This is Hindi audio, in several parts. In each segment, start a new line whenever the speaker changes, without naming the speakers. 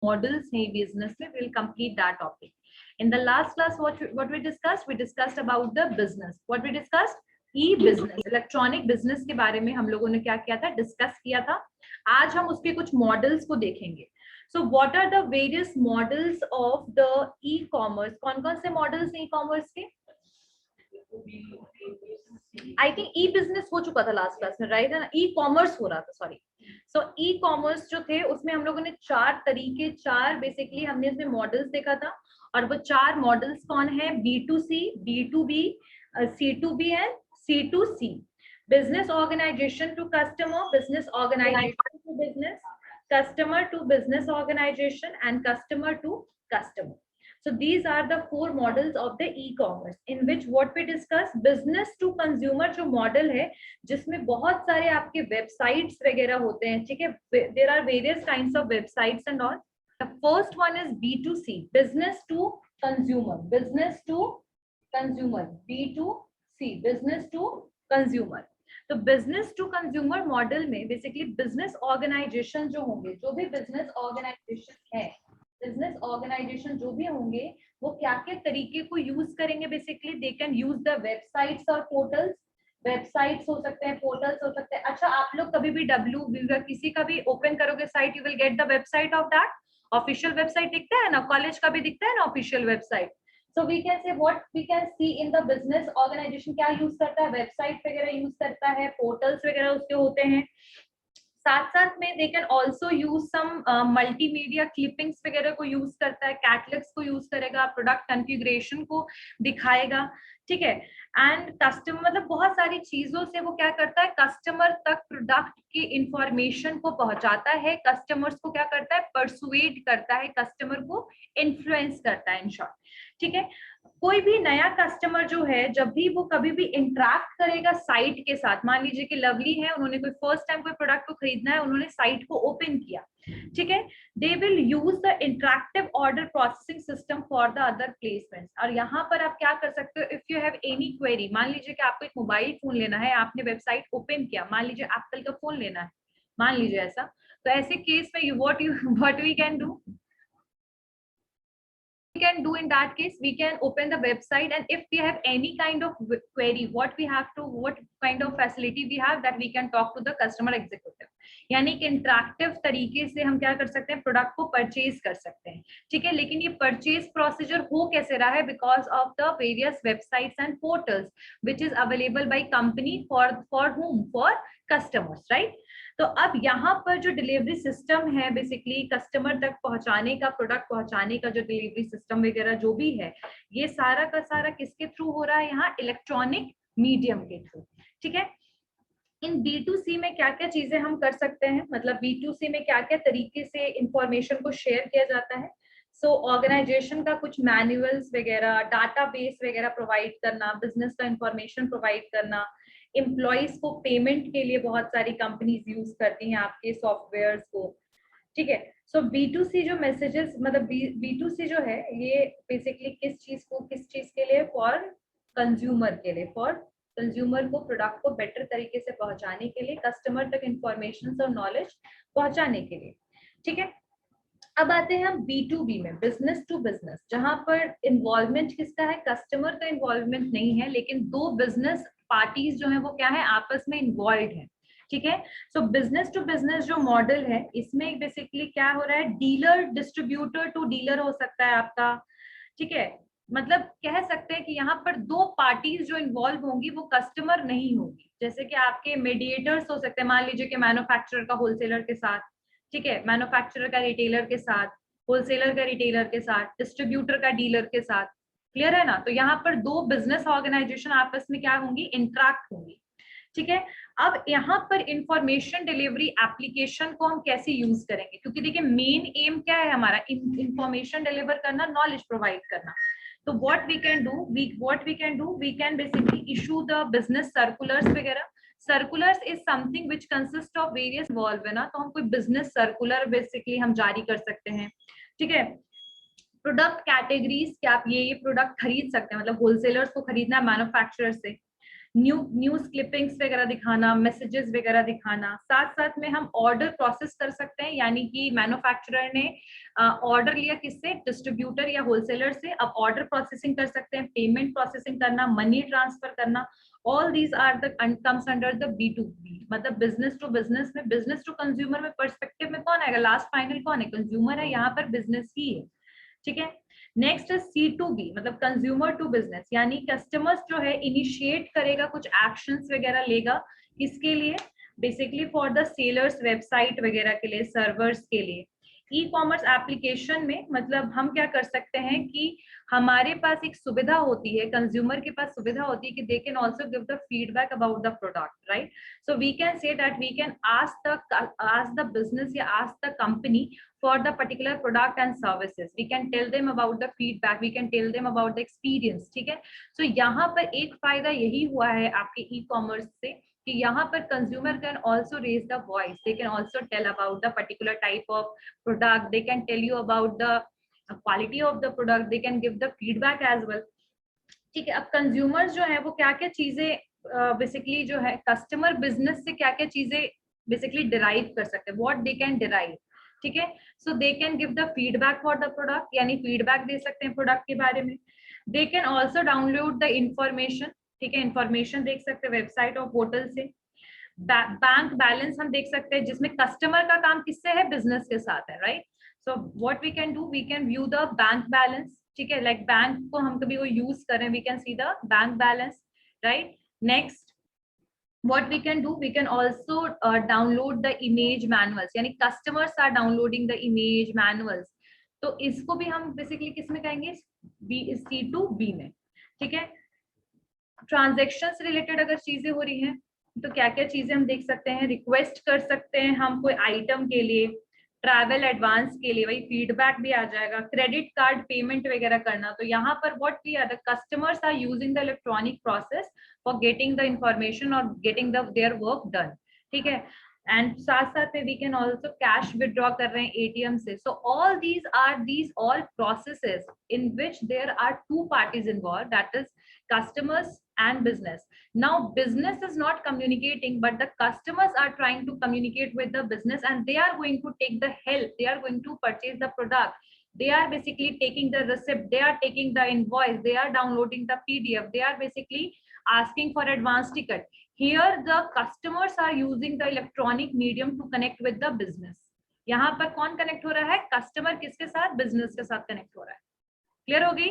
मॉडल्स हैं बिजनेस में, will complete that topic. In the last class, what we discussed? We discussed about the business. What we discussed? E-business, electronic business के बारे में हम लोगों ने क्या किया था, डिस्कस किया था. आज हम उसके कुछ मॉडल्स को देखेंगे. So what are the various models of the e-commerce? कौन-कौन से मॉडल्स हैं ई-कॉमर्स के? आई थिंक ई बिजनेस हो चुका था लास्ट क्लास में, राइट है ना? ई कॉमर्स हो रहा था, सॉरी. सो ई कॉमर्स जो थे उसमें हम लोगों ने चार तरीके, चार बेसिकली हमने इसमें मॉडल्स देखा था. और वो चार मॉडल्स कौन है? B2C, B2B, C2B and C2C. Business organization to customer, business organization to business, customer to business organization and customer to customer. So these are the four models of the e-commerce in which what we discuss business to consumer जो model है जिसमें बहुत सारे आपके websites वगैरह होते हैं, ठीक है? There are various kinds of websites and all. The first one is B2C, business to consumer, business to consumer, B2C, business to consumer. तो बिजनेस टू कंज्यूमर मॉडल में बेसिकली बिजनेस ऑर्गेनाइजेशन जो होंगे, जो भी बिजनेस ऑर्गेनाइजेशन है, बिजनेस ऑर्गेनाइजेशन जो भी होंगे वो क्या क्या तरीके को यूज करेंगे? Basically they can use the websites और पोर्टल्स. वेबसाइट्स हो सकते हैं, पोर्टल्स हो सकते हैं. अच्छा, आप लोग कभी भी किसी का भी ओपन करोगे site, you will get the website of that. Official website दिखता है ना, कॉलेज का भी दिखता है ना official website. So we can say what we can see in the business organization क्या यूज करता है? वेबसाइट वगैरह यूज करता है, पोर्टल्स वगैरह उसके होते हैं. साथ साथ में they can also use some multimedia clippings वगैरह को यूज करता है, कैटलॉग्स को यूज करेगा, प्रोडक्ट कॉन्फ़िगरेशन को दिखाएगा, ठीक है? एंड कस्टमर मतलब बहुत सारी चीजों से वो क्या करता है, कस्टमर तक प्रोडक्ट की इंफॉर्मेशन को पहुंचाता है, कस्टमर्स को क्या करता है, परसुएड करता है, कस्टमर को इन्फ्लुएंस करता है, इन शॉर्ट, ठीक है? कोई भी नया कस्टमर जो है जब भी वो कभी भी इंटरेक्ट करेगा साइट के साथ, मान लीजिए कि लवली है, उन्होंने कोई फर्स्ट टाइम कोई प्रोडक्ट को खरीदना है, उन्होंने साइट को ओपन किया, ठीक है? They will use the interactive order processing system for the other placements. और यहाँ पर आप क्या कर सकते हो, if you have any query, मान लीजिए कि आपको एक मोबाइल फोन लेना है, आपने वेबसाइट ओपन किया, मान लीजिए एप्पल का फोन लेना है, मान लीजिए ऐसा, तो ऐसे केस में what we can do, we can do in that case, we can open the website and if we have any kind of query, what kind of facility we have, that we can talk to the customer executive. यानी कि इंटरेक्टिव तरीके से हम क्या कर सकते हैं, प्रोडक्ट को परचेज कर सकते हैं, ठीक है? लेकिन ये परचेज प्रोसीजर हो कैसे रहा है? Because of the various websites and portals which is available by company for whom, for customers, right? तो अब यहाँ पर जो डिलीवरी सिस्टम है, बेसिकली कस्टमर तक पहुंचाने का, प्रोडक्ट पहुंचाने का जो डिलीवरी सिस्टम वगैरह जो भी है, ये सारा का सारा किसके थ्रू हो रहा है? यहाँ इलेक्ट्रॉनिक मीडियम के थ्रू, ठीक है? इन B2C में क्या क्या चीजें हम कर सकते हैं, मतलब B2C में क्या क्या तरीके से इंफॉर्मेशन को शेयर किया जाता है? सो ऑर्गेनाइजेशन का कुछ मैनुअल्स वगैरह, डाटाबेस वगैरह प्रोवाइड करना, बिजनेस का इंफॉर्मेशन प्रोवाइड करना, एम्प्लॉइज को पेमेंट के लिए बहुत सारी कंपनीज यूज करती हैं आपके सॉफ्टवेयर्स को, ठीक है? सो B2C जो मैसेजेस, मतलब B2C जो है ये बेसिकली किस चीज के लिए? फॉर कंज्यूमर के लिए, फॉर कंज्यूमर को प्रोडक्ट को बेटर तरीके से पहुंचाने के लिए, कस्टमर तक इंफॉर्मेशन और नॉलेज पहुंचाने के लिए, ठीक है? अब आते हैं हम B2B में, बिजनेस टू बिजनेस, जहां पर इन्वॉल्वमेंट किसका है? कस्टमर का इन्वॉल्वमेंट नहीं है, लेकिन दो बिजनेस पार्टीज जो है वो क्या है, आपस में इन्वॉल्व है, ठीक है? सो बिजनेस टू बिजनेस जो मॉडल है, इसमें बेसिकली क्या हो रहा है, डीलर डिस्ट्रीब्यूटर टू डीलर हो सकता है आपका, ठीक है? मतलब कह सकते हैं कि यहाँ पर दो पार्टीज जो इन्वॉल्व होंगी वो कस्टमर नहीं होगी. जैसे कि आपके मीडिएटर्स हो सकते हैं, मान लीजिए कि मैन्युफैक्चरर का होलसेलर के साथ, ठीक है? मैन्युफैक्चरर का रिटेलर के साथ, होलसेलर का रिटेलर के साथ, डिस्ट्रीब्यूटर का डीलर के साथ, क्लियर है ना? तो यहाँ पर दो बिजनेस ऑर्गेनाइजेशन आपस में क्या होंगी, इंटरेक्ट होंगी, ठीक है? अब यहाँ पर इंफॉर्मेशन डिलीवरी एप्लीकेशन को हम कैसे यूज करेंगे, क्योंकि देखिए मेन एम क्या है हमारा, इंफॉर्मेशन डिलीवर करना, नॉलेज प्रोवाइड करना. तो what we can do, we can basically issue the business circulars वगैरह. Circulars is something which consist of various involve है ना, तो हम कोई बिजनेस सर्कुलर बेसिकली हम जारी कर सकते हैं, ठीक है? प्रोडक्ट कैटेगरीज, क्या आप ये प्रोडक्ट खरीद सकते हैं, मतलब होलसेलर्स को खरीदना है मैन्युफैक्चरर से, न्यूज क्लिपिंग्स वगैरह दिखाना, मैसेजेस वगैरह दिखाना। साथ साथ में हम ऑर्डर प्रोसेस कर सकते हैं, यानी कि मैन्युफैक्चरर ने ऑर्डर लिया किससे, डिस्ट्रीब्यूटर या होलसेलर से, अब ऑर्डर प्रोसेसिंग कर सकते हैं, पेमेंट प्रोसेसिंग करना, मनी ट्रांसफर करना। All these are the comes under the B2B, मतलब बिजनेस टू बिजनेस में, बिजनेस टू कंज्यूमर में पर्सपेक्टिव में कौन आएगा, लास्ट फाइनल कौन है, कंज्यूमर है, यहाँ पर बिजनेस ही है। ठीक है। नेक्स्ट है C2B, मतलब कंज्यूमर टू बिजनेस, यानी कस्टमर्स जो है इनिशिएट करेगा, कुछ एक्शंस वगैरह लेगा, किसके लिए, basically for the sellers website वगैरह के लिए, सर्वर्स के लिए। ई कॉमर्स एप्लीकेशन में मतलब हम क्या कर सकते हैं कि हमारे पास एक सुविधा होती है, कंज्यूमर के पास सुविधा होती है कि they can also give the feedback about the product, right. So we can say that we can ask the business या ask the company for the particular product and services, we can tell them about the feedback, we can tell them about the experience। ठीक है। so यहाँ पर एक फायदा यही हुआ है आपके ई कॉमर्स से कि यहाँ पर consumer can also raise the voice, they can also tell about the particular type of product, they can tell you about the quality of the product, they can give the feedback as well. ठीक है। अब कंज्यूमर्स जो है वो क्या क्या चीजें बेसिकली जो है कस्टमर बिजनेस से क्या क्या चीजें बेसिकली डिराइव कर सकते हैं, व्हाट दे कैन डिराइव। ठीक है। So they can give the feedback for the product, यानी फीडबैक दे सकते हैं प्रोडक्ट के बारे में। They can also download the information, ठीक है, इंफॉर्मेशन देख सकते हैं वेबसाइट और पोर्टल से। बैंक बैलेंस हम देख सकते हैं, जिसमें कस्टमर का काम किससे है, बिजनेस के साथ है, right. So what we can do, we can view the bank balance, ठीक है, लाइक बैंक को हम कभी वो यूज करें, we can see the bank balance, right. Next what we can do, we can also download the image manuals, यानी customers are downloading the image manuals, तो इसको भी हम बेसिकली किस में कहेंगे, C2B में। ठीक है। ट्रांजेक्शन से रिलेटेड अगर चीजें हो रही हैं तो क्या क्या चीजें हम देख सकते हैं, रिक्वेस्ट कर सकते हैं हम कोई आइटम के लिए, ट्रैवल एडवांस के लिए, वही फीडबैक भी आ जाएगा, क्रेडिट कार्ड पेमेंट वगैरह करना। तो यहाँ पर what we are the customers are using the electronic process for getting the information और getting the their work done. ठीक है। एंड साथ साथ में we can also cash withdraw कर रहे हैं एटीएम से। So all these all processes in which there are two parties involve, that is customers and business. Now business is not communicating, but the customers are trying to communicate with the business, and they are going to take the help, they are going to purchase the product, they are basically taking the receipt, they are taking the invoice, they are downloading the PDF, they are basically asking for advance ticket. Here the customers are using the electronic medium to connect with the business. यहाँ पर कौन कनेक्ट हो रहा है, कस्टमर किसके साथ, बिजनेस के साथ कनेक्ट हो रहा है। क्लियर होगी।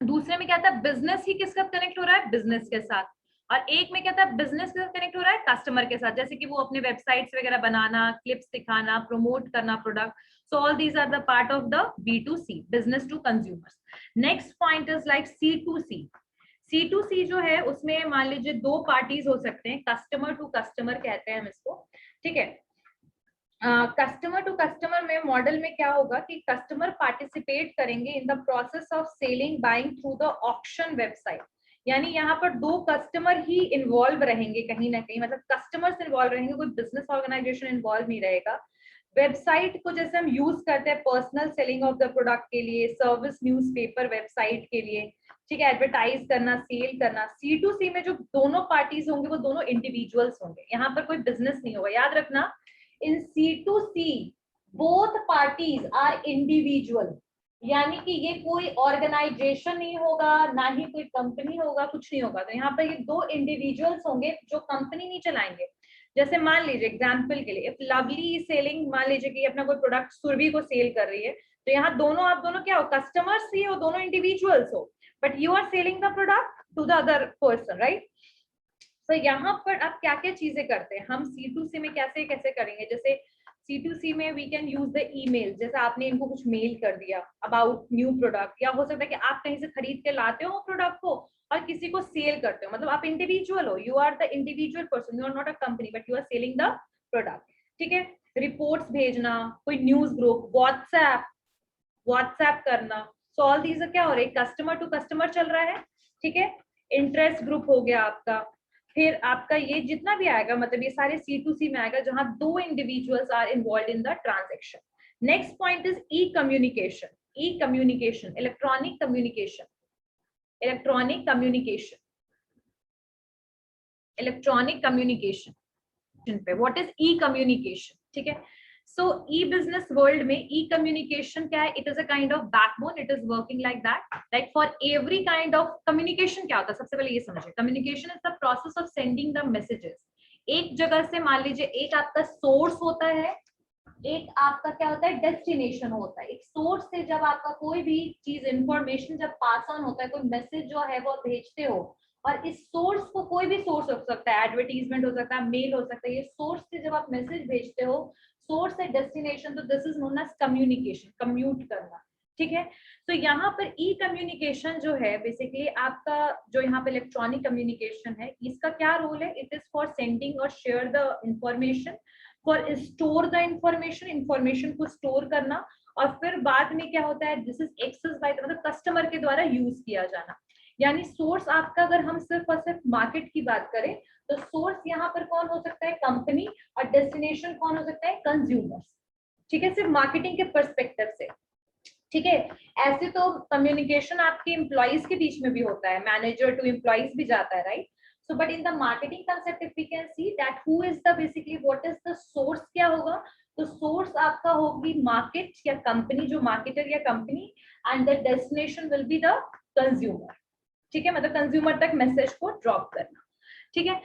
दूसरे में क्या था, बिजनेस ही किसके साथ कनेक्ट हो रहा है, बिजनेस के साथ। और एक में क्या था, बिजनेस के साथ कनेक्ट हो रहा है कस्टमर के साथ, जैसे कि वो अपने वेबसाइट्स वगैरह बनाना, क्लिप्स दिखाना, प्रमोट करना product. So all these are the part of the B2C, business to consumers. Next point is like C2C। C2C जो है उसमें मान लीजिए दो पार्टीज हो सकते हैं, कस्टमर टू कस्टमर कहते हैं हम इसको। ठीक है। कस्टमर टू कस्टमर में मॉडल में क्या होगा कि कस्टमर पार्टिसिपेट करेंगे in the process of selling buying through the auction website, यानी यहाँ पर दो कस्टमर ही इन्वॉल्व रहेंगे कहीं ना कहीं, मतलब कस्टमर्स इन्वॉल्व रहेंगे, कोई बिजनेस ऑर्गेनाइजेशन इन्वॉल्व नहीं रहेगा। वेबसाइट को जैसे हम यूज करते हैं personal selling of the product के लिए, सर्विस न्यूज़पेपर वेबसाइट के लिए, ठीक है, एडवर्टाइज करना, सेल करना। C2C में जो दोनों पार्टीज होंगे वो दोनों इंडिविजुअल्स होंगे, यहाँ पर कोई बिजनेस नहीं होगा, याद रखना। In C2C both parties are individual, यानी कि ये कोई ऑर्गेनाइजेशन नहीं होगा, ना ही कोई कंपनी होगा, कुछ नहीं होगा। तो यहाँ पर ये दो इंडिविजुअल्स होंगे जो कंपनी नहीं चलाएंगे। जैसे मान लीजिए एग्जाम्पल के लिए, इफ लवली इज सेलिंग, मान लीजिए कि अपना कोई प्रोडक्ट सुरभि को सेल कर रही है, तो यहाँ दोनों आप दोनों क्या हो, कस्टमर्स ही हो, दोनों इंडिविजुअल्स हो, but you are selling the product to the other person, right. तो यहाँ पर आप क्या क्या चीजें करते हैं, हम C2C में कैसे कैसे करेंगे। जैसे C2C में we can use the email, जैसे आपने इनको कुछ मेल कर दिया अबाउट न्यू प्रोडक्ट, या हो सकता है कि आप कहीं से खरीद के लाते हो प्रोडक्ट को और किसी को सेल करते हो, मतलब आप इंडिविजुअल हो, you are the individual person, you are not a company but you are selling the product. ठीक है। रिपोर्ट्स भेजना, कोई न्यूज ग्रुप, व्हाट्सएप करना। सो ऑल दीज क्या हो रहे हैं, कस्टमर टू कस्टमर चल रहा है। ठीक है। इंटरेस्ट ग्रुप हो गया आपका, फिर आपका ये जितना भी आएगा, मतलब ये सारे C2C में आएगा जहां दो individuals are involved in the transaction. Next point is e communication. E communication, electronic communication, electronic communication. Electronic communication पे, व्हाट इज ई कम्युनिकेशन, ठीक है। सो ई बिजनेस वर्ल्ड में ई कम्युनिकेशन क्या है, it is a kind of backbone, it is working like that, like for every kind of communication क्या होता है, सबसे पहले ये समझिए, communication is the process of sending the messages. एक जगह से मान लीजिए एक आपका सोर्स होता है, एक आपका क्या होता है डेस्टिनेशन होता है। एक सोर्स से जब आपका कोई भी चीज इंफॉर्मेशन जब पास ऑन होता है, कोई मैसेज जो है वो भेजते हो, और इस सोर्स को कोई भी सोर्स हो सकता है, एडवर्टीजमेंट हो सकता है, मेल हो सकता है, ये सोर्स से जब आप मैसेज भेजते हो, सोर्स से डेस्टिनेशन, तो this is known as communication, commute करना, ठीक है। तो यहाँ पर ई कम्युनिकेशन जो है बेसिकली आपका जो यहाँ पे इलेक्ट्रॉनिक कम्युनिकेशन है, इसका क्या रोल है, इट इज फॉर सेंडिंग और share the information, for store the information, information को स्टोर करना, और फिर बाद में क्या होता है, दिस इज एक्सेस बाय मतलब कस्टमर के द्वारा यूज किया जाना। यानी सोर्स आपका, अगर हम सिर्फ और सिर्फ मार्केट की बात करें, तो सोर्स यहाँ पर कौन हो सकता है, कंपनी, और डेस्टिनेशन कौन हो सकता है, कंज्यूमर्स, ठीक है, सिर्फ मार्केटिंग के पर्सपेक्टिव से, ठीक है। ऐसे तो कम्युनिकेशन आपके एम्प्लॉइज के बीच में भी होता है, मैनेजर टू एम्प्लॉइज भी जाता है, right. So, but in the marketing concept, if we can see that who is the basically what is the source क्या होगा, तो source आपका होगी market या company, जो marketer या company, and the destination will be the consumer, ठीक है, मतलब consumer तक message को drop करना, ठीक है।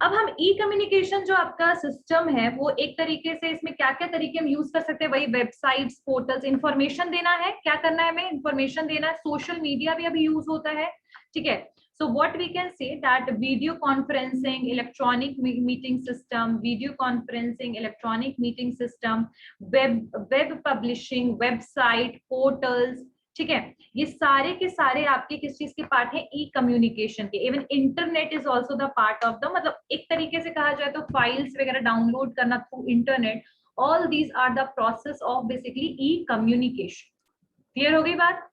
अब हम ई कम्युनिकेशन जो आपका सिस्टम है, वो एक तरीके से इसमें क्या क्या तरीके हम यूज कर सकते हैं, वही वेबसाइट्स, पोर्टल्स, इंफॉर्मेशन देना है, क्या करना है हमें, इंफॉर्मेशन देना है, सोशल मीडिया भी अभी यूज होता है, ठीक है। So what we can say that video conferencing, electronic meeting system, video conferencing, electronic meeting system, web publishing, website, portals, ठीक है, ये सारे के सारे आपके किस चीज के पार्ट है, ई कम्युनिकेशन के। Even internet is also the part of the, मतलब एक तरीके से कहा जाए तो फाइल्स वगैरह डाउनलोड करना through internet, all these are the process of basically e communication. Clear हो गई बात।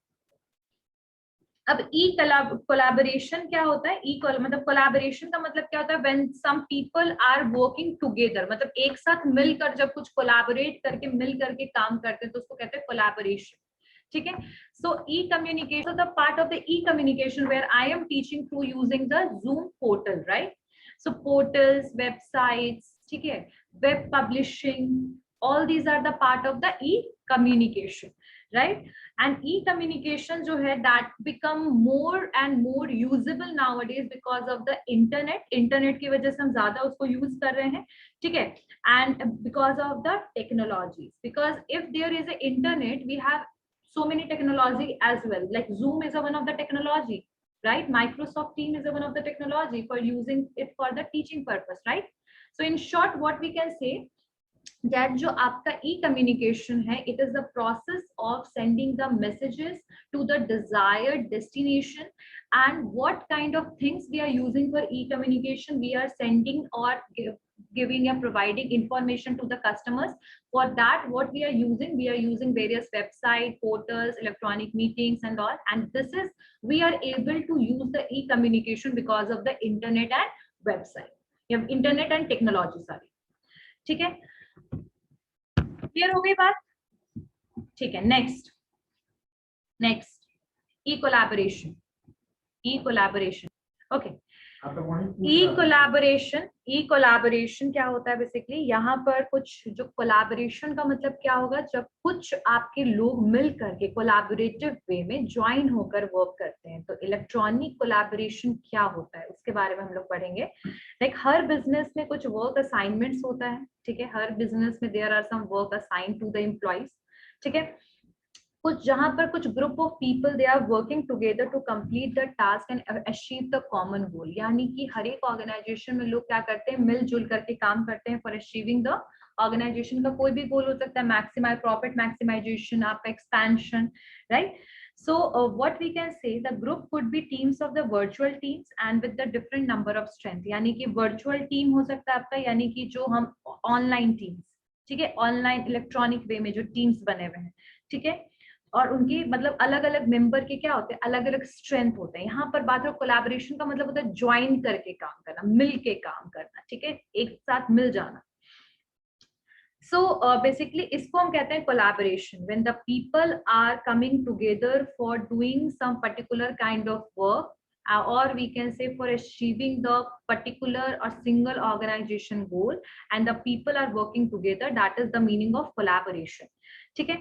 अब ई कोलैबोरेशन क्या होता है, मतलब कोलैबोरेशन का मतलब क्या होता है, when some people are working together, मतलब एक साथ मिलकर जब कुछ कोलैबोरेट करके मिल करके काम करते हैं तो उसको कहते हैं कोलैबोरेशन, ठीक है। So e communication, the part of the e communication where I am teaching through using the Zoom portal, right. So portals, websites, ठीक है, web publishing, all these are the part of the e-communication, right? And e-communication जो है that become more and more usable nowadays because of the internet की वजह से हम ज्यादा उसको use कर रहे हैं, ठीक है, and because of the technologies, because if there is a internet we have so many technology as well, like Zoom is a one of the technology, right? Microsoft Team is a one of the technology for using it for the teaching purpose, right? So in short what we can say that जो आपका ई कम्युनिकेशन है, it is the process of sending the messages to the desired destination, and what kind of things we are using for e communication, we are sending or giving or providing information to the customers. For that what we are using various website, portals, electronic meetings and all, and this is we are able to use the e communication because of the internet and website, internet and technology, sorry, ठीक है। क्लियर हो गई बात, ठीक है। नेक्स्ट ई कोलैबोरेशन, ओके। ई कोलैबोरेशन क्या होता है बेसिकली, यहाँ पर कुछ जो कोलैबोरेशन का मतलब क्या होगा, जब कुछ आपके लोग मिल करके कोलैबोरेटिव वे में ज्वाइन होकर वर्क करते हैं, तो इलेक्ट्रॉनिक कोलैबोरेशन क्या होता है उसके बारे में हम लोग पढ़ेंगे। लाइक हर बिजनेस में कुछ वर्क असाइनमेंट्स होता है, ठीक है, हर बिजनेस में there are some work assign to the employees, ठीक है, कुछ जहां पर कुछ group of people they are working together to complete the task and achieve the common goal, यानी कि हर एक ऑर्गेनाइजेशन में लोग क्या करते हैं, मिलजुल करके काम करते हैं फॉर अचीविंग द ऑर्गेनाइजेशन का कोई भी गोल हो सकता है, मैक्सिमाइज प्रॉफिट, मैक्सिमाइजेशन, आपका expansion, right. So what we can say, the group could be teams of the virtual teams and with the different number of strength, यानी कि virtual team हो सकता है आपका, यानी कि जो हम ऑनलाइन टीम्स, ठीक है, ऑनलाइन इलेक्ट्रॉनिक वे में जो टीम्स बने हुए हैं, ठीक है, और उनकी मतलब अलग अलग मेंबर के क्या होते हैं, अलग अलग स्ट्रेंथ होते हैं। यहाँ पर बात है कोलैबोरेशन का मतलब होता है ज्वाइन करके काम करना, मिल के काम करना, ठीक है, एक साथ मिल जाना। So basically इसको हम कहते हैं collaboration, when the people are coming together for doing some particular kind of work or we can say for achieving the particular or single organization goal, and the people are working together. That is the meaning of collaboration. ठीक है,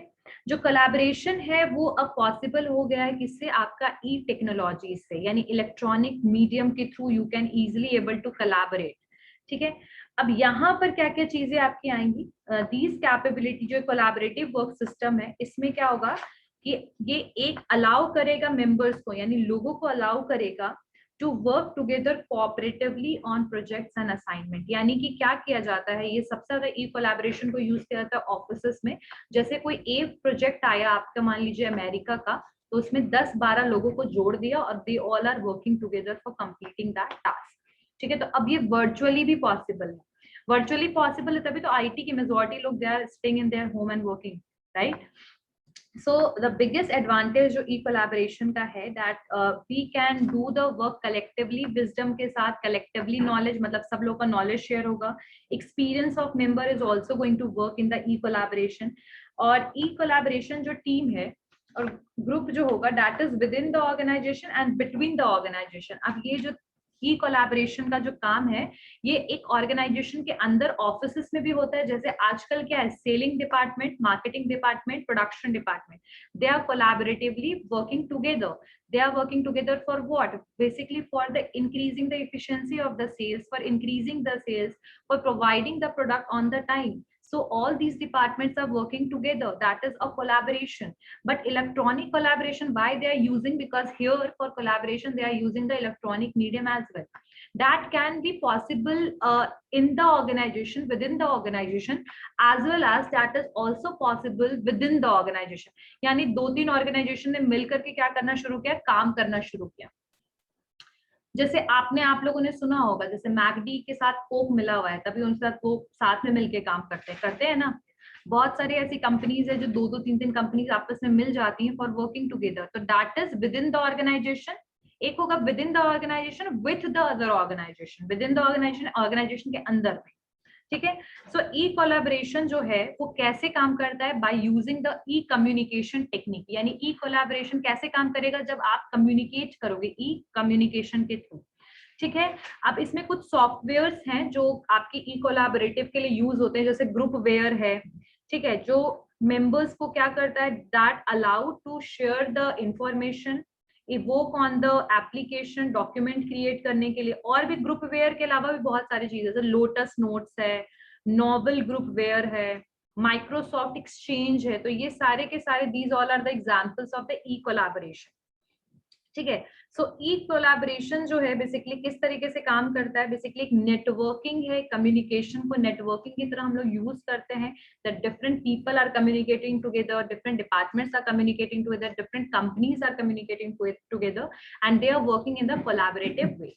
जो collaboration है वो अब possible हो गया है किससे, आपका ई टेक्नोलॉजी से, यानी इलेक्ट्रॉनिक मीडियम के through you can easily able to collaborate. ठीक है, अब यहाँ पर क्या क्या चीजें आपकी आएंगी, दीज कैपेबिलिटी, जो कोलैबोरेटिव वर्क सिस्टम है, इसमें क्या होगा कि ये एक अलाउ करेगा मेंबर्स को, यानी लोगों को अलाउ करेगा to work together cooperatively on projects and assignment. यानी कि क्या किया जाता है, ये सबसे ज्यादा ई कोलैबोरेशन को यूज किया जाता है ऑफिस में। जैसे कोई एक प्रोजेक्ट आया आपका, मान लीजिए अमेरिका का, तो उसमें 10-12 लोगों को जोड़ दिया और they all are working together for completing that task. ठीक है, तो अब ये वर्चुअली भी पॉसिबल है। वर्चुअली पॉसिबल है तभी तो आईटी की मेजॉरिटी लोग they are staying in their home and working, right. So the biggest advantage जो ई कोलैबोरेशन का है, that we can do the work collectively, wisdom के साथ, कलेक्टिवली नॉलेज, मतलब सब लोग का नॉलेज शेयर होगा। Experience of member is also going to work in the e collaboration. और ई कोलैबोरेशन जो टीम है और ग्रुप जो होगा, that is with in the organization and between the organization. अब ये जो ई कोलैबोरेशन का जो काम है, ये एक ऑर्गेनाइजेशन के अंदर ऑफिस में भी होता है। जैसे आजकल क्या है, selling department, marketing department, production department, they are collaboratively working together. They are working together for what? Basically for the increasing the efficiency of the sales, for increasing the sales, for providing the product on the time. So all these departments are working together. That is a collaboration. But electronic collaboration, why they are using? Because here for collaboration they are using the electronic medium as well. That can be possible in the organization, within the organization, as well as that is also possible within the organization. यानी 2-3 ऑर्गेनाइजेशन ने मिलकर के क्या करना शुरू किया, काम करना शुरू किया। जैसे आप लोगों ने सुना होगा, जैसे मैकडी के साथ कोक मिला हुआ है, तभी उनके साथ कोक साथ में मिलके काम करते हैं ना। बहुत सारी ऐसी कंपनीज है जो 2-2, 3-3 कंपनीज आपस में मिल जाती हैं फॉर वर्किंग टुगेदर। तो that is with in the organization. एक होगा with in the organization with the other organization, with in the organization, organization के अंदर में। ठीक है, सो ई कोलैबोरेशन जो है वो कैसे काम करता है, by using the e communication technique. यानी ई कोलैबोरेशन कैसे काम करेगा, जब आप कम्युनिकेट करोगे ई कम्युनिकेशन के थ्रू। ठीक है, अब इसमें कुछ सॉफ्टवेयर्स हैं जो आपकी ई कोलैबोरेटिव के लिए यूज होते हैं, जैसे ग्रुप वेयर है। ठीक है, जो मेंबर्स को क्या करता है, that allow to share the information, evoke on the application, document create करने के लिए। और भी ग्रुप वेयर के अलावा भी बहुत सारी चीजें, जैसे लोटस नोट्स है, नोबल ग्रुप वेयर है, माइक्रोसॉफ्ट एक्सचेंज है। तो ये सारे के सारे these all are the examples of the e collaboration. ठीक है, सो ई कोलैबोरेशन जो है बेसिकली किस तरीके से काम करता है, बेसिकली एक नेटवर्किंग है। कम्युनिकेशन को नेटवर्किंग की तरह हम लोग यूज करते हैं, that different people are communicating together, different departments are communicating together, different companies are communicating together, and they are working in the collaborative way.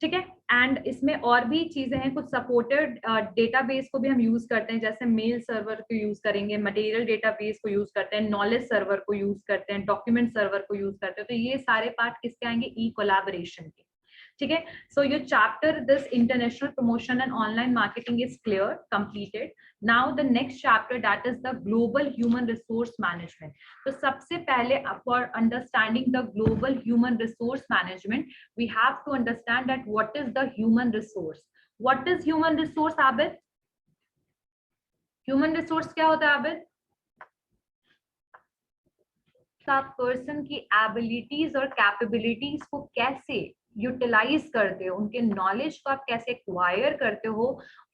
ठीक है, एंड इसमें और भी चीजें हैं, कुछ सपोर्टेड डेटाबेस को भी हम यूज करते हैं, जैसे मेल सर्वर को यूज करेंगे, मटेरियल डेटाबेस को यूज करते हैं, नॉलेज सर्वर को यूज करते हैं, डॉक्यूमेंट सर्वर को यूज करते हैं। तो ये सारे पार्ट किसके आएंगे, ई कोलैबोरेशन के। ठीक है, so your chapter this international promotion and online marketing is clear, completed. Now the next chapter, that is the global human resource management. तो सबसे पहले for understanding the global human resource management, we have to understand that what is the human resource. What is human resource, Abid? Human resource क्या होता है आबिद? आप पर्सन की एबिलिटीज और कैपेबिलिटीज को कैसे यूटिलाइज करते हो, उनके नॉलेज को आप कैसे एक्वायर करते हो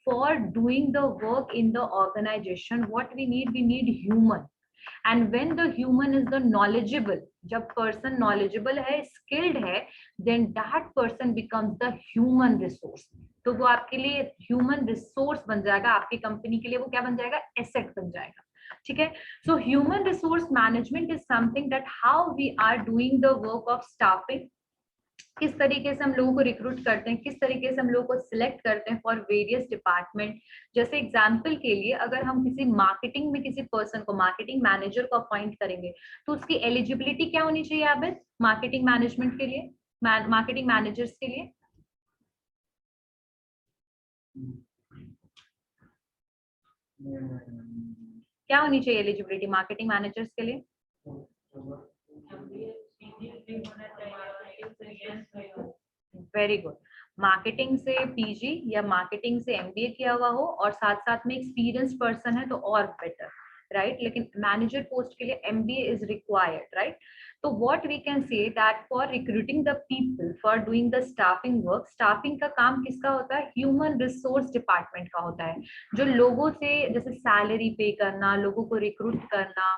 for doing the work in the organization. What we need human, and when the human is the knowledgeable, जब पर्सन नॉलेजेबल है, स्किल्ड है, then that person becomes the human resource. तो वो आपके लिए ह्यूमन रिसोर्स बन जाएगा, आपकी कंपनी के लिए वो क्या बन जाएगा, एसेट बन जाएगा। ठीक है, so human resource management is something that how we are doing the work of staffing. किस तरीके से हम लोगों को रिक्रूट करते हैं, किस तरीके से हम लोगों को सिलेक्ट करते हैं फॉर वेरियस डिपार्टमेंट। जैसे एग्जांपल के लिए, अगर हम किसी मार्केटिंग में किसी पर्सन को, मार्केटिंग मैनेजर को अपॉइंट करेंगे, तो उसकी एलिजिबिलिटी क्या होनी चाहिए आबिद, मार्केटिंग मैनेजमेंट के लिए, मार्केटिंग मैनेजर्स के लिए? क्या होनी चाहिए एलिजिबिलिटी मार्केटिंग मैनेजर्स के लिए? Very good. मार्केटिंग से पीजी या मार्केटिंग से एमबीए किया हुआ हो और साथ साथ में एक्सपीरियंस पर्सन है तो और बेटर, राइट। लेकिन मैनेजर पोस्ट के लिए एमबीए इज रिक्वायर्ड, राइट। तो what we can say that for recruiting the people for doing the staffing work, staffing का काम किसका होता है? ह्यूमन रिसोर्स डिपार्टमेंट का होता है, जो लोगों से जैसे सैलरी पे करना, लोगों को रिक्रूट करना,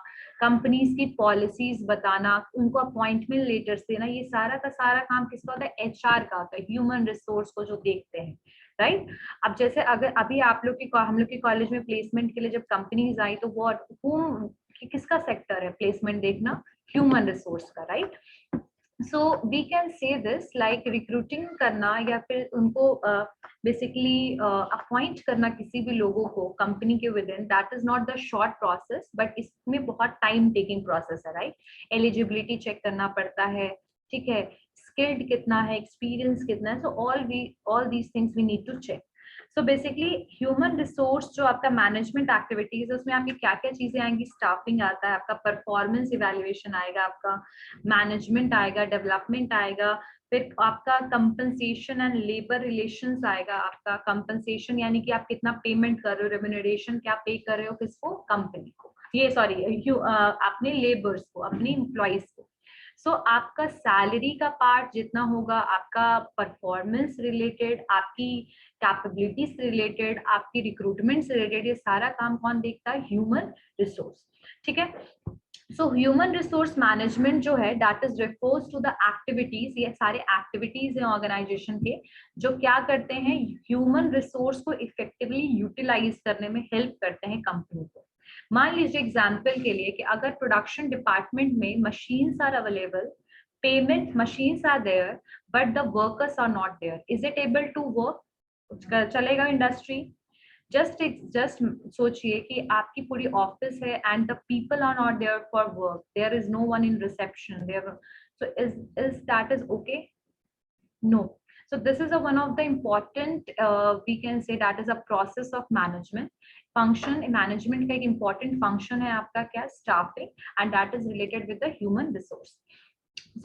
कंपनीज की पॉलिसीज बताना, उनको अपॉइंटमेंट लेटर्स देना, ये सारा का सारा काम किसका होता है? एचआर का होता है, ह्यूमन रिसोर्स को जो देखते हैं, राइट। अब जैसे अगर अभी आप लोग की हम लोग के कॉलेज में प्लेसमेंट के लिए जब कंपनीज आई तो वो किसका सेक्टर है प्लेसमेंट देखना? ह्यूमन रिसोर्स का, right. So we can say this like recruiting करना या फिर उनको बेसिकली अपॉइंट करना किसी भी लोगों को कंपनी के with in, that is not the short process but इसमें बहुत टाइम टेकिंग प्रोसेस है, राइट। एलिजिबिलिटी चेक करना पड़ता है, ठीक है, स्किल्ड कितना है, एक्सपीरियंस कितना है, so all these things we need to check. So basically human resource जो आपका मैनेजमेंट एक्टिविटीज है उसमें आपकी क्या क्या चीजें आएंगी? स्टाफिंग आता है, आपका परफॉर्मेंस इवैल्यूएशन आएगा, आपका मैनेजमेंट आएगा, डेवलपमेंट आएगा, फिर आपका कंपनसेशन एंड लेबर रिलेशंस आएगा। आपका कंपनसेशन यानी कि आप कितना पेमेंट कर रहे हो, रेम्यूनरेशन क्या पे कर रहे हो, किसको? कंपनी को, ये सॉरी अपने लेबर्स को, अपने एम्प्लॉइज को। सो आपका सैलरी का पार्ट जितना होगा, आपका परफॉर्मेंस रिलेटेड, आपकी कैपेबिलिटी से रिलेटेड, आपकी रिक्रूटमेंट से रिलेटेड, ये सारा काम कौन देखता है? ह्यूमन रिसोर्स, ठीक है। सो ह्यूमन रिसोर्स मैनेजमेंट जो है that is refers to the activities, ये सारे एक्टिविटीज हैं ऑर्गेनाइजेशन के जो क्या करते हैं? ह्यूमन रिसोर्स को इफेक्टिवली यूटिलाइज करने में हेल्प करते हैं कंपनी को। मान लीजिए एग्जाम्पल के लिए कि अगर प्रोडक्शन डिपार्टमेंट में machines are available, payment machines are there but the workers are not there, is it able to work? चलेगा इंडस्ट्री? जस्ट सोचिए कि आपकी पूरी ऑफिस है and the people are not there for work, there is no one in reception there, so is that is okay? No. So this is a one of the important we can say that is a process of management function. Management का एक important function है आपका क्या? Staffing, and that is related with the human resource.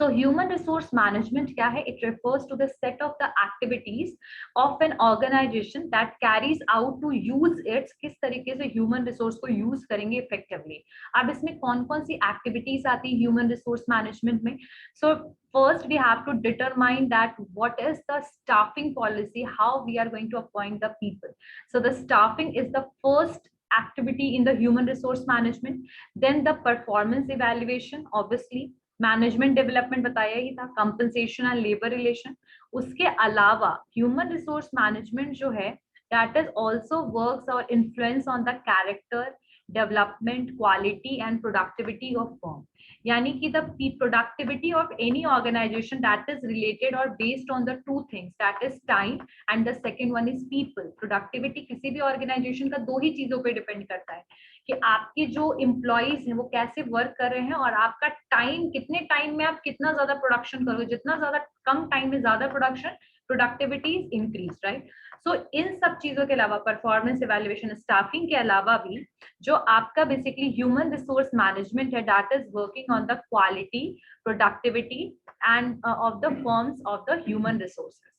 So human resource management क्या है? It refers to the set of the activities of an organization that carries out to use its, किस तरीके से human resource को use करेंगे effectively. अब इसमें कौन कौन सी activities आती है human resource management में? So first we have to determine that what is the staffing policy, how we are going to appoint the people. So the staffing is the first activity in the human resource management. Then the performance evaluation, obviously management development बताया ही था, कंपनसेशन एंड लेबर रिलेशन। उसके अलावा ह्यूमन रिसोर्स मैनेजमेंट जो है दैट इज आल्सो वर्क्स और influence on the character, development, quality and productivity of firm. यानी कि the productivity of any organization that is related और based on the two things, that is time and the second one is people. Productivity किसी भी ऑर्गेनाइजेशन का दो ही चीजों पे डिपेंड करता है कि आपके जो एम्प्लॉइज हैं वो कैसे वर्क कर रहे हैं और आपका टाइम, कितने टाइम में आप कितना ज्यादा प्रोडक्शन करोगे। जितना ज्यादा कम टाइम में ज्यादा production, productivity is increase, right. So इन सब चीजों के अलावा परफॉर्मेंस इवैल्यूएशन, स्टाफिंग के अलावा भी जो आपका बेसिकली ह्यूमन रिसोर्स मैनेजमेंट है that is working on the quality, productivity end of the firms of the human resources.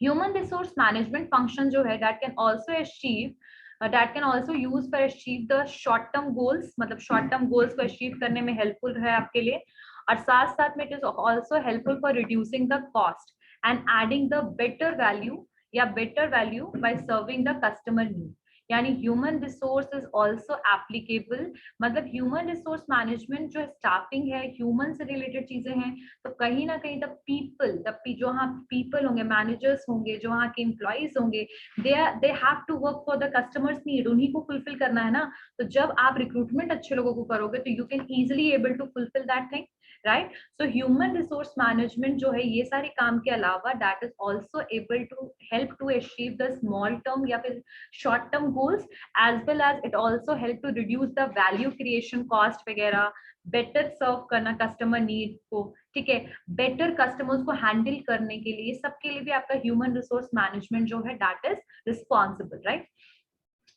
Human resource management function जो है that can also achieve, that can also use for achieve the short term goals, मतलब short term goals को achieve करने में helpful है आपके लिए, और साथ साथ में it is also helpful for reducing the cost and adding the better value या better value by serving the customer need. यानी human resource is also applicable, मतलब ह्यूमन रिसोर्स मैनेजमेंट जो स्टाफिंग है, ह्यूमन से रिलेटेड चीजें हैं, तो कहीं ना कहीं द पीपल, जो वहाँ पीपल होंगे, मैनेजर्स होंगे, जो वहाँ के एम्प्लॉइज होंगे, they have to work for the customers need, उन्हीं को फुलफिल करना है ना। तो जब आप रिक्रूटमेंट अच्छे लोगों को करोगे तो you can easily able to fulfil that thing, right. So human resource management जो है ये सारे काम के अलावा that is also able to help to achieve the small term या फिर short term goals, as well as it also help to reduce the value creation cost वगैरह, बेटर सर्व करना कस्टमर नीड को, ठीक है, बेटर कस्टमर्स को हैंडल करने के लिए, सबके लिए भी आपका ह्यूमन रिसोर्स मैनेजमेंट जो है दैट इज रिस्पॉन्सिबल, राइट।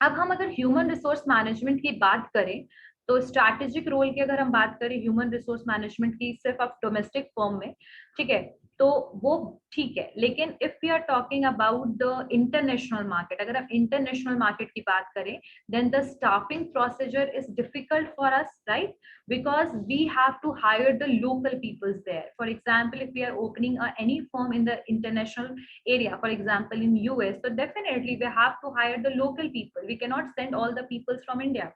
अब हम अगर ह्यूमन रिसोर्स मैनेजमेंट की बात करें तो स्ट्रैटेजिक रोल की अगर हम बात करें ह्यूमन रिसोर्स मैनेजमेंट की सिर्फ आप डोमेस्टिक फर्म में, ठीक है, तो वो ठीक है, लेकिन if we are talking about the international market, अगर हम इंटरनेशनल मार्केट की बात करें, then the staffing procedure is difficult for us, right? Because we have to hire the local peoples there. For example, if we are opening any firm in the international area, for example in US, so definitely we have to hire the local people. We cannot send all the peoples from India,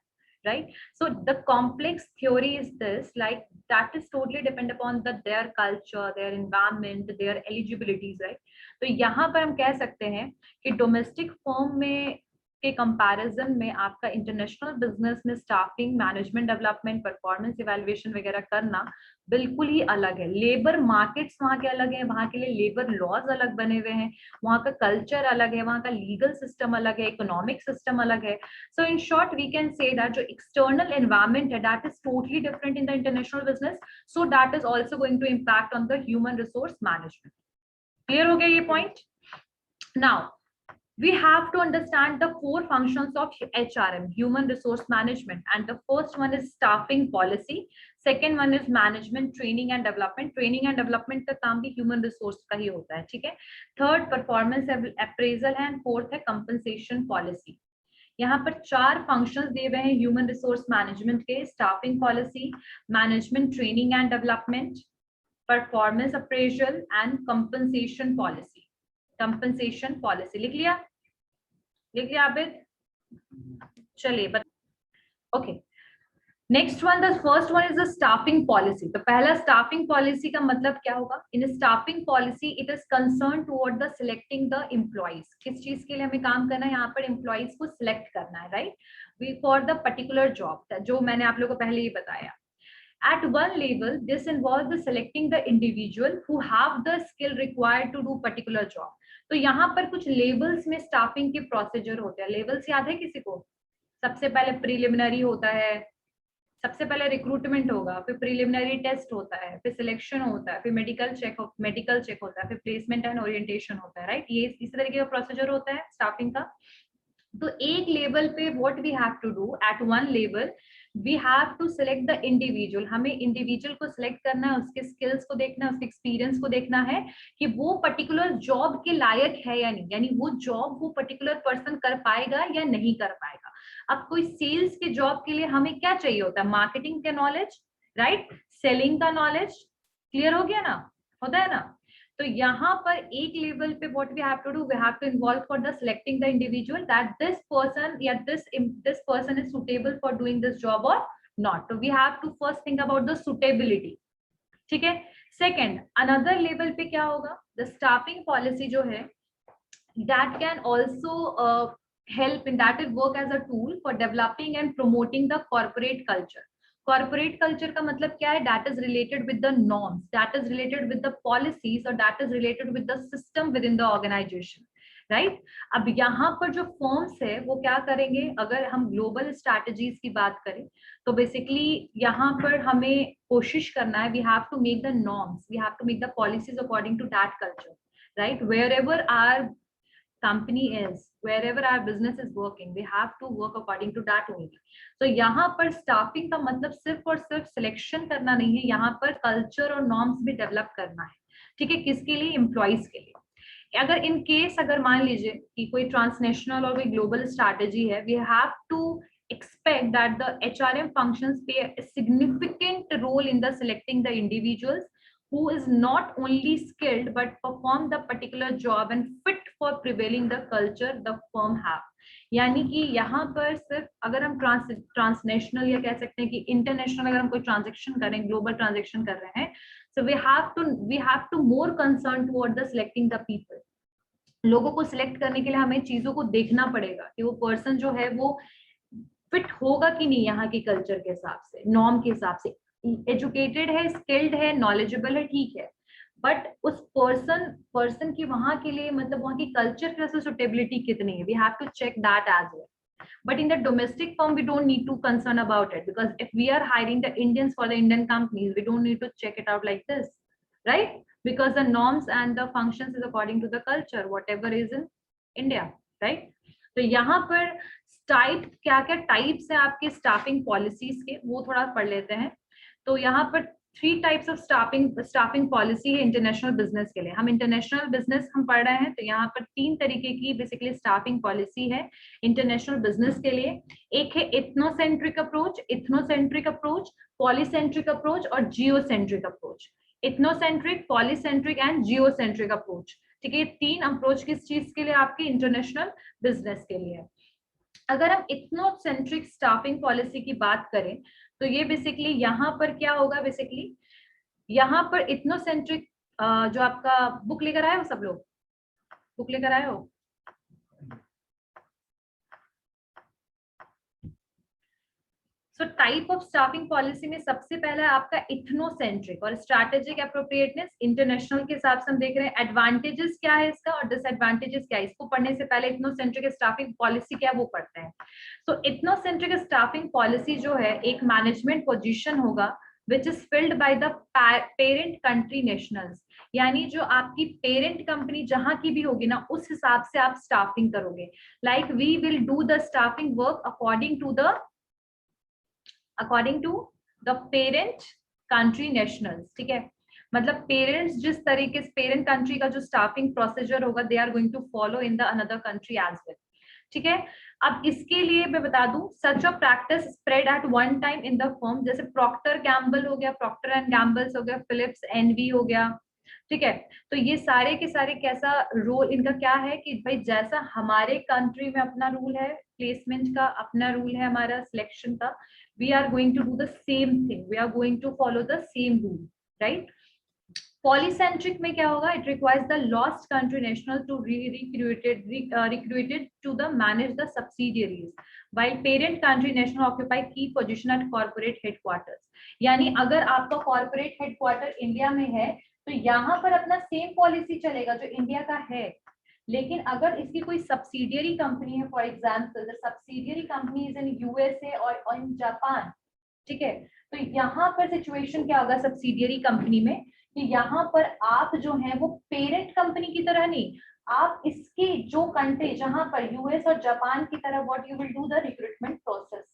right? So the complex theory is this, like that is totally depend upon their culture, their environment, their eligibilities, right? तो यहाँ पर हम कह सकते हैं कि डोमेस्टिक फर्म में के कंपैरिजन में आपका इंटरनेशनल बिजनेस में staffing, management development, performance evaluation वगैरह करना बिल्कुल ही अलग है। लेबर मार्केट्स वहाँ के अलग है, वहाँ के लिए लेबर लॉज अलग बने हुए हैं, वहाँ का कल्चर अलग है, वहाँ का लीगल सिस्टम अलग है, इकोनॉमिक सिस्टम अलग है। So in short we can say that जो एक्सटर्नल एनवायरमेंट है that is totally different in the international business, so that is also going to impact on the human resource management. Clear हो गया ये point? Now we have to understand the four functions of HRM, human resource management, and the first one is staffing policy, second one is management training and development, training and development का काम भी human resource का ही होता है, ठीक है? थर्ड परफॉर्मेंस अप्रेजल है, एंड फोर्थ है कंपनसेशन पॉलिसी। यहाँ पर चार फंक्शंस दिए हुए हैं ह्यूमन रिसोर्स मैनेजमेंट के, staffing policy, management training and development, performance appraisal and compensation policy. Compensation policy लिख लिया? लिख लिया आबिद? चलिए okay, next one, the first one is the staffing policy. तो पहला स्टाफिंग पॉलिसी का मतलब क्या होगा? In staffing policy it is concern toward the selecting the employees. किस चीज के लिए हमें काम करना है? यहाँ पर एम्प्लॉइज को सिलेक्ट करना है, right, for the particular job, जो मैंने आप लोगों को पहले ही बताया। At one level, this involves the selecting the individual who have the skill required to do particular job. तो यहाँ पर कुछ लेवल्स में स्टाफिंग के प्रोसीजर होते हैं। लेवल्स याद है किसी को? सबसे पहले प्रीलिमिनरी होता है, सबसे पहले रिक्रूटमेंट होगा, फिर प्रीलिमिनरी टेस्ट होता है, फिर सिलेक्शन होता है, फिर मेडिकल चेक होता है, फिर प्लेसमेंट एंड ओरिएंटेशन होता है, राइट? ये इस तरीके का प्रोसीजर होता है स्टाफिंग का। तो एक लेवल पे what we have to do, at one level we have to select the individual. हमें इंडिविजुअल को सिलेक्ट करना है, उसके स्किल्स को देखना है, उसके एक्सपीरियंस को देखना है कि वो पर्टिकुलर जॉब के लायक है या नहीं, यानी वो जॉब वो पर्टिकुलर पर्सन कर पाएगा या नहीं कर पाएगा। अब कोई सेल्स के जॉब के लिए हमें क्या चाहिए होता है? मार्केटिंग का नॉलेज, राइट, सेलिंग का नॉलेज। क्लियर हो गया ना? होता है ना? तो यहाँ पर एक लेवल पे what we have to do, we have to involve for the selecting the individual that this person या this person is suitable for doing this job or not. So we have to first think about the suitability, ठीक है? Second, another level पे क्या होगा? The staffing policy जो है that can also help in that it work as a tool for developing and promoting the corporate culture. Corporate culture का मतलब क्या है? That is related with the norms, that is related with the policies, और that is related with the system with in the organization, right? अब यहाँ पर जो फर्म्स है वो क्या करेंगे? अगर हम ग्लोबल स्ट्रैटेजीज की बात करें तो बेसिकली यहाँ पर हमें कोशिश करना है, we have to make the norms, we have to make the policies according to that culture, right? Wherever our company is, wherever our business is working, we have to work according to that only. तो यहाँ पर स्टाफिंग का मतलब सिर्फ और सिर्फ सिलेक्शन करना नहीं है, यहाँ पर कल्चर और नॉर्म्स भी डेवलप करना है, ठीक है? किसके लिए? एम्प्लॉइज के लिए। अगर इन केस अगर मान लीजिए कि कोई ट्रांसनेशनल और कोई ग्लोबल स्ट्रैटेजी है, we have to expect that the HRM functions play a significant role in the selecting the individuals who is not only skilled but perform the particular job and fit for prevailing the culture the firm have. यानी कि यहाँ पर सिर्फ अगर हम ट्रांसनेशनल या कह सकते हैं कि इंटरनेशनल अगर हम कोई ट्रांजेक्शन करें, ग्लोबल ट्रांजेक्शन कर रहे हैं, so we have to more concerned toward the selecting the people. लोगों को सिलेक्ट करने के लिए हमें चीजों को देखना पड़ेगा कि वो पर्सन जो है वो फिट होगा कि नहीं यहाँ के कल्चर के हिसाब से, नॉर्म के हिसाब से, एजुकेटेड है, स्किल्ड है, नॉलेजेबल है, ठीक है, बट उस पर्सन की वहां के लिए मतलब वहां की कल्चर के से सुटेबिलिटी कितनी है, we have to check that as well. But in the domestic firm, we don't need to concern about it, because if we are hiring the Indians for the Indian companies, we don't need to check it out like this, right? Because the norms and the functions is according to the culture, whatever is in India, right? तो यहाँ पर टाइप क्या क्या टाइप्स है आपके स्टाफिंग पॉलिसीज के, वो थोड़ा पढ़ लेते हैं. तो यहाँ पर 3 टाइप्स ऑफ स्टाफिंग पॉलिसी है इंटरनेशनल बिजनेस के लिए। हम इंटरनेशनल बिजनेस हम पढ़ रहे हैं, तो यहाँ पर 3 तरीके की बेसिकली स्टाफिंग पॉलिसी है इंटरनेशनल बिजनेस के लिए। एक है इथनोसेंट्रिक अप्रोच, पॉलीसेंट्रिक अप्रोच और geocentric approach. Ethnocentric, polycentric and geocentric approach. ठीक है, 3 अप्रोच किस चीज के लिए? आपके इंटरनेशनल बिजनेस के लिए। अगर हम इथनोसेंट्रिक स्टाफिंग पॉलिसी की बात करें तो ये बेसिकली यहाँ पर क्या होगा, बेसिकली यहाँ पर इथनोसेंट्रिक जो आपका बुक लेकर आए हो, सब लोग बुक लेकर आए हो? So type of staffing policy में सबसे पहला है आपका इथनोसेंट्रिक और स्ट्रैटेजिक एप्रोप्रिएटनेस। इंटरनेशनल के हिसाब से हम देख रहे हैं एडवांटेजेस क्या है इसका और डिसएडवांटेजेस क्या है। इसको पढ़ने से पहले इथनोसेंट्रिक स्टाफिंग पॉलिसी क्या है वो पढ़ते हैं। तो इथनोसेंट्रिक स्टाफिंग पॉलिसी जो है एक मैनेजमेंट पोजीशन होगा which is filled by the parent country nationals, यानी जो आपकी पेरेंट कंपनी जहां की भी होगी ना उस हिसाब से आप स्टाफिंग करोगे। Like we will do the staffing work according to the parent country nationals. ठीक है, मतलब पेरेंट्स जिस तरीके से पेरेंट कंट्री का जो स्टाफिंग प्रोसीजर होगा they are going to follow in the another country as well. ठीक है, अब इसके लिए मैं बता दूं such a practice spread at one time in the firm, जैसे प्रॉक्टर गैम्बल हो गया, प्रॉक्टर एंड गैम्बल्स हो गया, फिलिप्स एनवी हो गया। ठीक है, तो ये सारे के सारे कैसा रोल इनका क्या है कि भाई जैसा हमारे कंट्री में अपना रूल है प्लेसमेंट का, अपना रूल है हमारा सिलेक्शन का, we are going to do the same thing, we are going to follow the same rule, right? Polycentric में क्या होगा? It requires the lost country national to recruited to the manage the subsidiaries, while parent country national occupy key position at corporate headquarters। यानी अगर आपका corporate headquarter इंडिया में है तो यहाँ पर अपना सेम पॉलिसी चलेगा जो इंडिया का है, लेकिन अगर इसकी कोई सब्सिडियरी कंपनी है, for example the subsidiary company is in USA और इन जापान, ठीक है, तो यहाँ पर सिचुएशन क्या होगा सब्सिडियरी कंपनी में कि यहाँ पर आप जो है वो पेरेंट कंपनी की तरह नहीं, आप इसकी जो कंट्री जहां पर यूएस और जापान की तरह what you will do the recruitment process.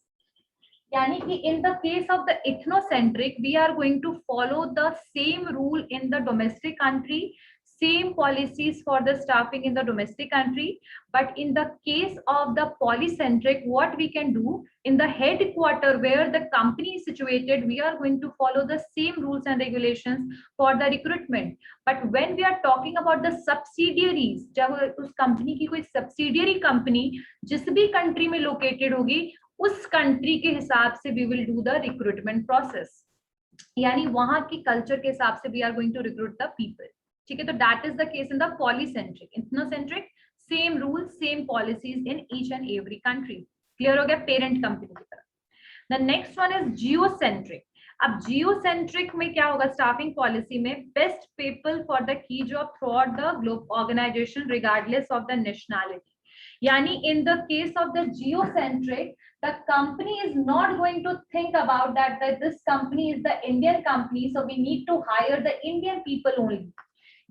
यानी कि in the case of the ethnocentric we are going to follow the same rule in the domestic country, same policies for the staffing in the domestic country, but in the case of the polycentric what we can do in the headquarter where the company is situated we are going to follow the same rules and regulations for the recruitment। but when we are talking about the subsidiaries, जब उस कंपनी की कोई सब्सिडियरी कंपनी जिस भी कंट्री में लोकेटेड होगी उस कंट्री के हिसाब से we will do the recruitment process, यानी वहां की कल्चर के हिसाब से we are going to recruit the people. ठीक है, तो that is the case in the polycentric. Ethnocentric same rule same policies in each and every country. Clear हो गया पेरेंट कंपनी की तरफ। The next one is geocentric. अब जियोसेंट्रिक में क्या होगा स्टाफिंग पॉलिसी में? Best people for the key job through out the globe organization regardless of the nationality. Yani in the case of the geocentric, the company is not going to think about that this company is the Indian company, so we need to hire the Indian people only.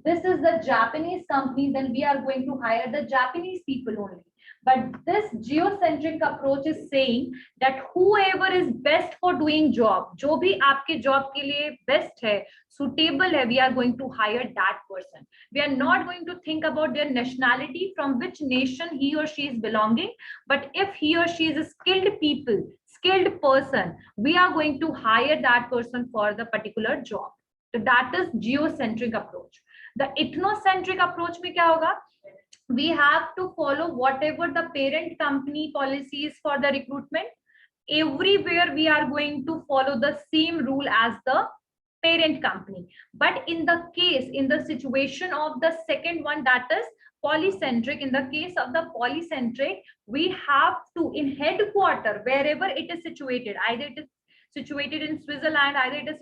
This is the Japanese company, then we are going to hire the Japanese people only. But this geocentric approach is saying that whoever is best for doing job, जो भी आपके job के लिए best है, suitable है, we are going to hire that person. We are not going to think about their nationality, from which nation he or she is belonging, but if he or she is a skilled people, skilled person, we are going to hire that person for the particular job. So that is geocentric approach. The ethnocentric approach में क्या होगा? We have to follow whatever the parent company policies for the recruitment. Everywhere we are going to follow the same rule as the parent company. But in the case, in the situation of the second one, that is polycentric, in the case of the polycentric, we have to in headquarter, wherever it is situated, either it is situated in Switzerland, either it is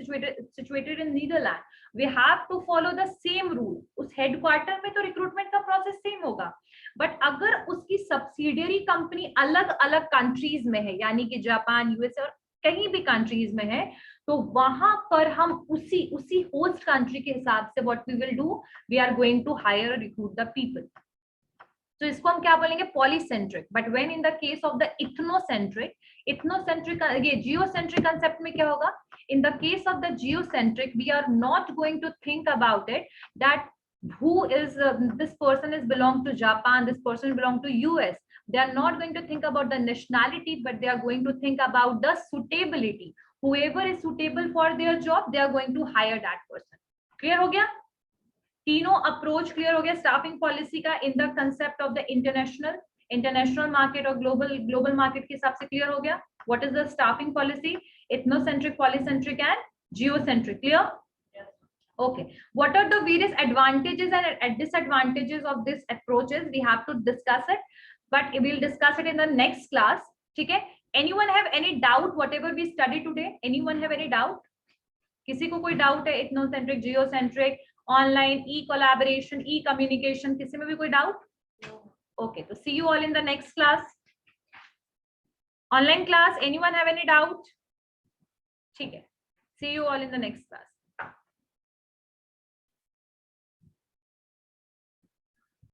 situated in Netherlands, we have to follow the same rule. उस headquarter में तो recruitment का process same होगा, but अगर उसकी subsidiary company अलग अलग countries में है, यानी कि जापान, यूएसए और कहीं भी countries में है, तो वहां पर हम उसी host country के हिसाब से what we will do, we are going to hire or recruit the people. तो इसको हम क्या बोलेंगे, polycentric. But when in the case of the ethnocentric, ये जियोसेंट्रिक कंसेप्ट में क्या होगा, in the case of the geocentric we are not going to think about it that who is this person is belong to Japan, this person belong to US. They are not going to think about the nationality, but they are going to think about the suitability. Whoever is suitable for their job, they are going to hire that person. Clear हो गया, तीनों अप्रोच क्लियर हो गया स्टाफिंग पॉलिसी का in the concept of the international market और ग्लोबल मार्केट के हिसाब से क्लियर हो गया. What is the staffing policy, ethnocentric, polycentric and geocentric. Clear? Okay, what are the various advantages and disadvantages of this approaches? We have to discuss it, but we'll discuss it in the next class. ठीक है? Anyone have any doubt whatever we studied today? Anyone have any doubt? किसी को कोई डाउट है ethnocentric, geocentric, online, e collaboration, e communication, किसी में भी कोई डाउट? ओके, तो see you all in the next class. Online class, anyone have any doubt? ठीक है, see you all in the next class.